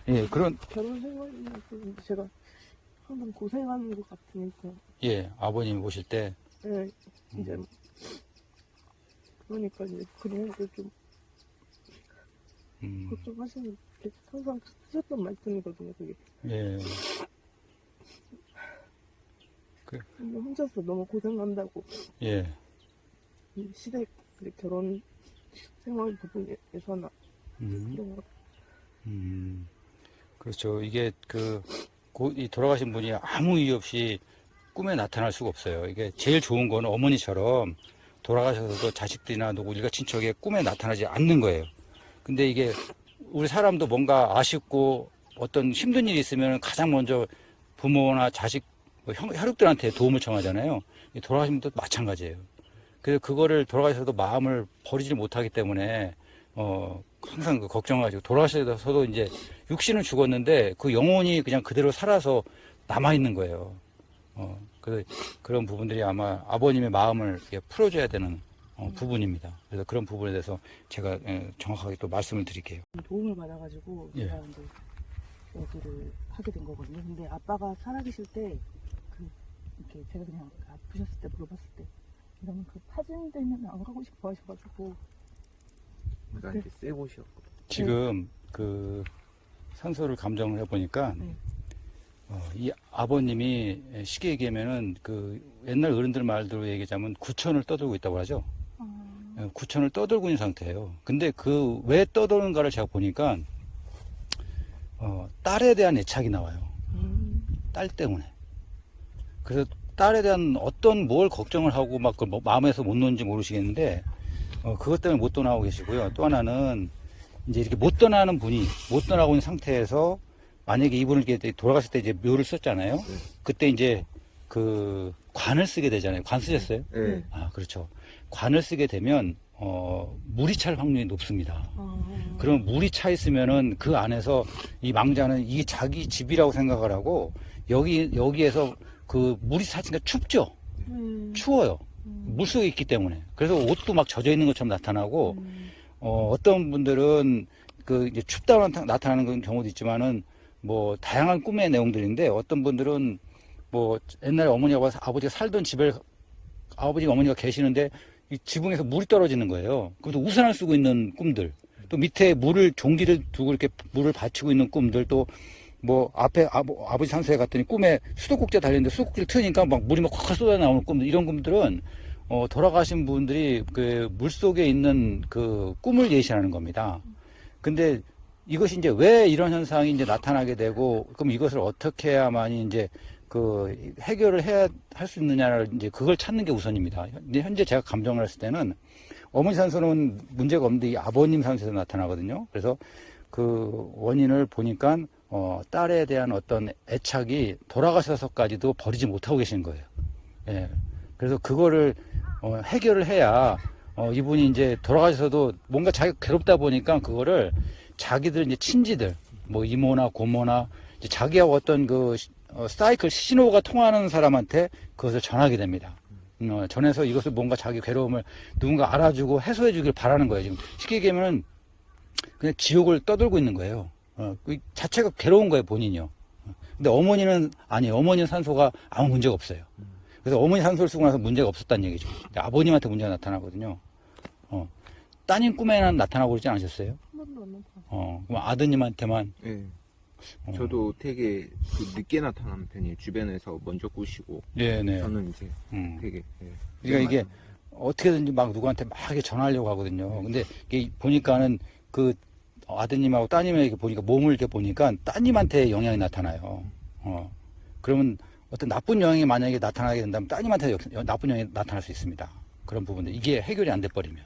예, 그런, 결혼 생활이 제가 항상 고생하는 것 같으니까. 예, 아버님 오실 때, 네, 이제 그러니까 이제 그런 걸 좀 걱정하시는 게 항상 하셨던 말씀이거든요, 그게. 예. 근데 혼자서 너무 고생한다고. 예. 이 시댁 결혼 생활 부분에서나 그런 거. 그렇죠. 이게 이 돌아가신 분이 아무 이유 없이 꿈에 나타날 수가 없어요. 이게 제일 좋은 거는 어머니처럼 돌아가셔서도 자식들이나 누구 일가 친척에 꿈에 나타나지 않는 거예요. 근데 이게 우리 사람도 뭔가 아쉽고 어떤 힘든 일이 있으면 가장 먼저 부모나 자식, 혈육들한테 도움을 청하잖아요. 돌아가신 분도 마찬가지예요. 그래서 그거를 돌아가셔도 마음을 버리지 못하기 때문에 항상 걱정하시고, 돌아가셔서도 이제 육신은 죽었는데 그 영혼이 그냥 그대로 살아서 남아있는 거예요. 그런 부분들이 아마 아버님의 마음을 풀어줘야 되는 부분입니다. 그래서 그런 부분에 대해서 제가 정확하게 또 말씀을 드릴게요. 도움을 받아가지고 예. 제가 이제 여기를 하게 된 거거든요. 근데 아빠가 살아계실 때 이렇게 제가 그냥 아프셨을 때 물어봤을 때 이러면 파진 되면 안 가고 싶어 하셔가지고. 그러니까 이렇게 세 곳이었거든. 지금 산소를 감정을 해보니까 이 아버님이 쉽게 얘기하면은 옛날 어른들 말대로 얘기하자면 구천을 떠들고 있다고 하죠. 구천을 떠들고 있는 상태예요. 근데 왜 떠드는가를 제가 보니까 딸에 대한 애착이 나와요. 딸 때문에. 그래서 딸에 대한 뭘 걱정을 하고 막 마음에서 못 놓는지 모르시겠는데 그것 때문에 못 떠나고 계시고요. 또 하나는 이제 이렇게 못 떠나는 분이 못 떠나고 있는 상태에서 만약에 이분을 이렇게 돌아가실 때 이제 묘를 썼잖아요. 그때 이제 관을 쓰게 되잖아요. 관 쓰셨어요? 네. 아, 그렇죠. 관을 쓰게 되면 물이 찰 확률이 높습니다. 그럼 물이 차 있으면은 그 안에서 이 망자는 이게 자기 집이라고 생각을 하고 여기에서 물이 차니까 춥죠. 추워요. 물속에 있기 때문에. 그래서 옷도 막 젖어 있는 것처럼 나타나고 어떤 분들은 이제 춥다고 나타나는 경우도 있지만은 뭐 다양한 꿈의 내용들인데, 어떤 분들은 뭐 옛날에 아버지가 살던 집에 아버지가 어머니가 계시는데 이 지붕에서 물이 떨어지는 거예요. 그래도 우산을 쓰고 있는 꿈들, 또 밑에 종기를 두고 이렇게 물을 받치고 있는 꿈들, 또 뭐 앞에 아버지 산소에 갔더니 꿈에 수도꼭지가 달렸는데 수도꼭지를 트니까 막 물이 막 확 쏟아 나오는 꿈들, 이런 꿈들은 돌아가신 분들이 물 속에 있는 꿈을 예시하는 겁니다. 근데 이것이 이제 왜 이런 현상이 이제 나타나게 되고, 그럼 이것을 어떻게 해야만이 이제 해결을 할 수 있느냐를 이제 그걸 찾는 게 우선입니다. 근데 현재 제가 감정을 했을 때는 어머니 산소는 문제가 없는데 이 아버님 산소에서 나타나거든요. 그래서 그 원인을 보니까 딸에 대한 어떤 애착이 돌아가셔서까지도 버리지 못하고 계신 거예요. 예. 그래서 그거를 해결을 해야 이분이 이제 돌아가셔서도 뭔가 자기가 괴롭다 보니까 그거를 자기들 이제 친지들, 뭐 이모나 고모나 이제 자기하고 어떤 사이클 신호가 통하는 사람한테 그것을 전하게 됩니다. 전해서 이것을 뭔가 자기 괴로움을 누군가 알아주고 해소해 주길 바라는 거예요. 지금 쉽게 얘기하면 그냥 지옥을 떠들고 있는 거예요. 그 자체가 괴로운 거예요, 본인이요. 근데 어머니는 아니에요. 어머니는 산소가 아무 문제가 없어요. 그래서 어머니 산소를 쓰고 나서 문제가 없었다는 얘기죠. 아버님한테 문제가 나타나거든요. 따님 꿈에는 나타나고 그러지 않으셨어요? 그럼 아드님한테만. 네. 저도 되게 늦게 나타나는 편이에요. 주변에서 먼저 꾸시고. 네네. 저는 이제 되게. 그러니까 이게 어떻게든지 막 누구한테 막 이렇게 전하려고 하거든요. 근데 이게 보니까는 아드님하고 따님에게 보니까 몸을 이렇게 보니까 따님한테 영향이 나타나요. 그러면 어떤 나쁜 영향이 만약에 나타나게 된다면 따님한테 나쁜 영향이 나타날 수 있습니다. 그런 부분들. 이게 해결이 안 돼 버리면.